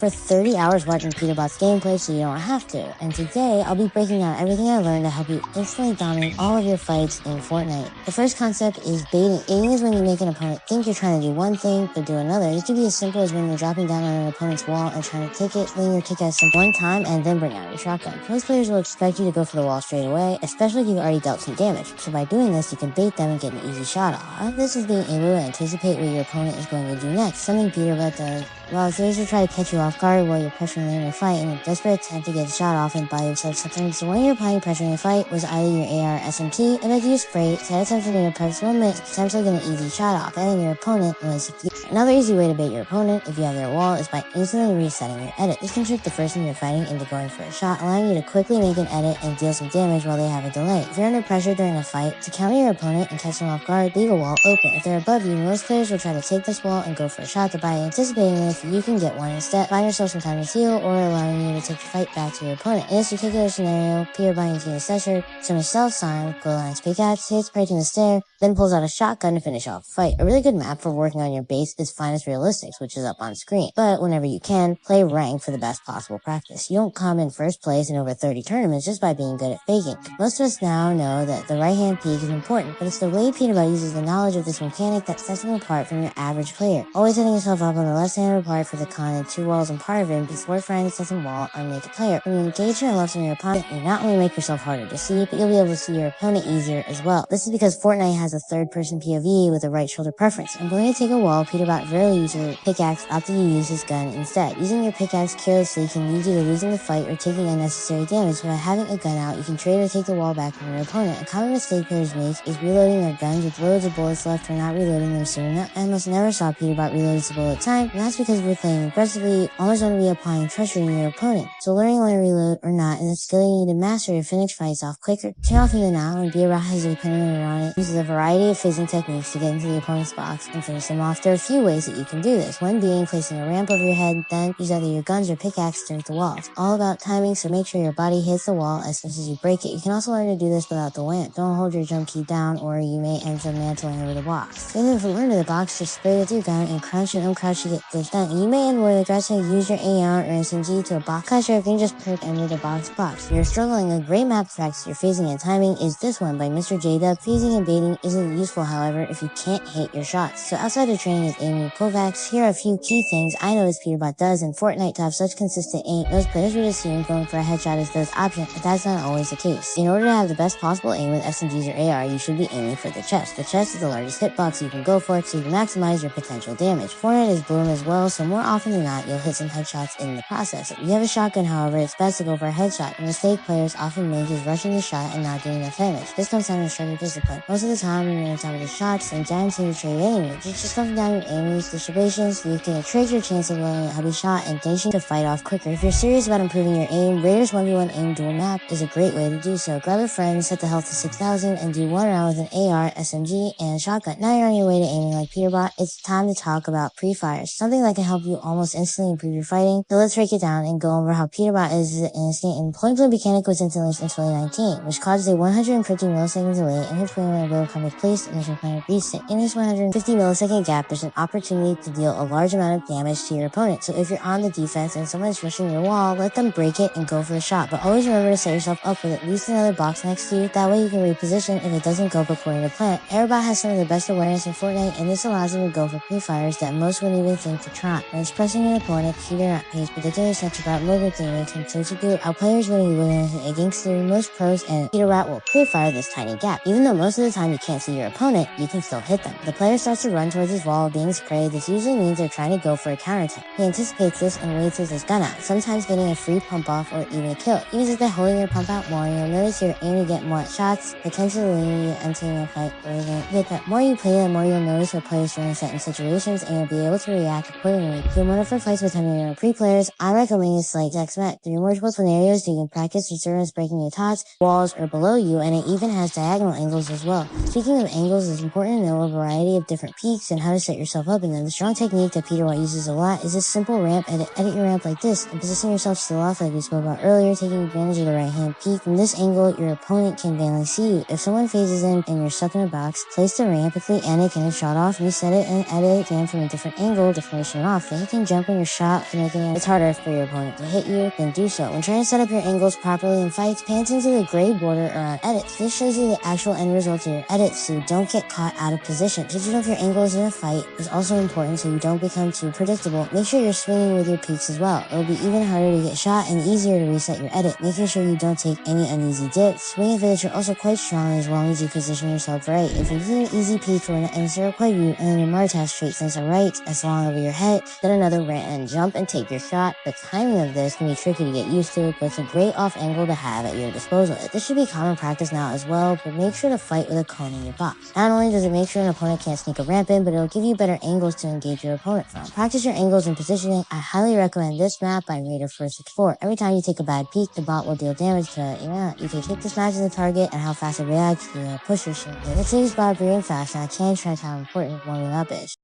for 30 hours watching peterbot's gameplay so you don't have to. And today, I'll be breaking down everything I learned to help you instantly dominate all of your fights in Fortnite. The first concept is baiting. Baiting is when you make an opponent think you're trying to do one thing, but do another. It could be as simple as when you're dropping down on an opponent's wall and trying to take it, laying your kick-ass one time, and then bring out your shotgun. Most players will expect you to go for the wall straight away, especially if you've already dealt some damage. So by doing this, you can bait them and get an easy shot off. This is being able to anticipate what your opponent is going to do next, something peterbot does. Well, if they try to catch you off guard while you're pressuring them in a fight in a desperate attempt to get a shot off and buy yourself something. So when you're applying pressure in a fight was either your AR SMG, and if you spray, set a attempt in your press moment, potentially get an easy shot off, and your opponent was. Another easy way to bait your opponent, if you have their wall, is by instantly resetting your edit. This can trick the person you're fighting into going for a shot, allowing you to quickly make an edit and deal some damage while they have a delay. If you're under pressure during a fight, to counter your opponent and catch them off guard, leave a wall open. If they're above you, most players will try to take this wall and go for a shot, but by anticipating it, you can get one instead. Find yourself some time to heal, or allowing you to take the fight back to your opponent. In this particular scenario, peterbot using a Sesher, some self-sign, goal lines pickaxe, hits right in the stair, then pulls out a shotgun to finish off the fight. A really good map for working on your base is Finest Realistics, which is up on screen. But whenever you can, play rank for the best possible practice. You don't come in first place in over 30 tournaments just by being good at faking. Most of us now know that the right-hand peek is important, but it's the way peterbot uses the knowledge of this mechanic that sets him apart from your average player. Always setting yourself up on the left-hand part for the con and two walls in part of it before trying to set some wall on naked player. When you engage your left on your opponent, you not only make yourself harder to see, but you'll be able to see your opponent easier as well. This is because Fortnite has a third-person POV with a right shoulder preference. And going to take a wall, peterbot rarely uses a pickaxe, opting to use his gun instead. Using your pickaxe carelessly can lead you to losing the fight or taking unnecessary damage. By having a gun out, you can trade or take the wall back from your opponent. A common mistake players make is reloading their guns with loads of bullets left or not reloading them soon enough. I almost never saw peterbot reload his bullet time, and that's because we're playing aggressively, you always want to be applying pressure on your opponent. So learning when to reload or not is a skill you need to master to finish fights off quicker. Too often than not, when peterbot has his opponent around it, uses a variety of phasing techniques to get into the opponent's box and finish them off. There are a few ways that you can do this. One being placing a ramp over your head, then use either your guns or pickaxe to hit the wall. It's all about timing, so make sure your body hits the wall as soon as you break it. You can also learn to do this without the lamp. Don't hold your jump key down or you may end up mantling over the box. Then if you learn to the box, just spray with your gun and crouch and uncrouch to get this done. And you may end more aggressive, use your AR or SMG to a box crusher if you can just perk under the box. If you're struggling, a great map to practice your phasing and timing is this one by Mr. J-Dub. Phasing and baiting isn't useful, however, if you can't hit your shots. So outside of training with aiming and Kovacs, here are a few key things I noticed peterbot does in Fortnite to have such consistent aim. Most players would assume going for a headshot is the option, but that's not always the case. In order to have the best possible aim with SMGs or AR, you should be aiming for the chest. The chest is the largest hitbox you can go for, so you can maximize your potential damage. Fortnite is boom as well, so more often than not, you'll hit some headshots in the process. If you have a shotgun, however, it's best to go for a headshot. The mistake players often make is rushing the shot and not doing enough damage. This comes down to striker discipline. Most of the time, when you're on top of the shots and guaranteed to trade anyway, it just comes down to aiming distributions, so you can increase your chance of landing a heavy shot and dashing to fight off quicker. If you're serious about improving your aim, Raiders 1v1 aim dual map is a great way to do so. Grab a friend, set the health to 6,000, and do one round with an AR, SMG, and shotgun. Now you're on your way to aiming like peterbot, it's time to talk about pre-fires, something that can help you almost instantly improve your fighting. So let's break it down and go over how peterbot is an instant and point-blank mechanic was introduced in 2019, which causes a 150 millisecond delay in which when a blow can be placed and mission plan reset. In this 150 millisecond gap, there's an opportunity to deal a large amount of damage to your opponent. So if you're on the defense and someone is rushing your wall, let them break it and go for a shot. But always remember to set yourself up with at least another box next to you. That way you can reposition if it doesn't go according to plan. Peterbot has some of the best awareness in Fortnite, and this allows him to go for pre-fires that most wouldn't even think to try. When it's pressing an opponent, Peter pays particular sense about mobile damage and so to do our players when he wins against most pros, and peterbot will pre-fire this tiny gap. Even though most of the time you can't see your opponent, you can still hit them. The player starts to run towards his wall being sprayed. This usually means they're trying to go for a counterattack. He anticipates this and waits with his gun out, sometimes getting a free pump off or even a kill. Even if they're holding your pump out more, you'll notice you're aiming to get more shots, potentially leading you entering a fight or even get that. More you play, the more you'll notice what players doing in certain situations, and you'll be able to react accordingly. If you're one for fights with your pre-players, I recommend a slight X-Met. There are multiple scenarios you can practice with servants breaking your tots, walls, or below you, and it even has diagonal angles as well. Speaking of angles, it's important to know a variety of different peaks and how to set yourself up in them. The strong technique that peterbot uses a lot is a simple ramp. Edit your ramp like this and position yourself still off like we spoke about earlier, taking advantage of the right hand peak. From this angle, your opponent can barely see you. If someone phases in and you're stuck in a box, place the ramp quickly and it can shot off, reset it, and edit it again from a different angle to finish it off. Then you can jump on your shot shot to make it's harder for your opponent to hit you, then do so. When trying to set up your angles properly in fights, pants into the gray border around edits. This shows you the actual end result of your edits so you don't get caught out of position. Changing up your angles in a fight is also important so you don't become too predictable. Make sure you're swinging with your peaks as well. It'll be even harder to get shot and easier to reset your edit, making sure you don't take any uneasy dips. Swing edits are also quite strong as long as you position yourself right. If you're using an easy peak for an insert quite view and then your Mars has straight sensor right as long over your head, then another random jump and take your shot. The timing of this can be tricky to get used to, but it's a great off angle to have at your disposal. This should be common practice now as well, but make sure to fight with a cone in your box. Not only does it make sure an opponent can't sneak a ramp in, but it'll give you better angles to engage your opponent from. Practice your angles and positioning. I highly recommend this map by Raider464. Every time you take a bad peek, the bot will deal damage to it. Yeah, you can take this match in the target and how fast it reacts to the pusher shit. It saves bot very fast, and I can't stress how important warming up is.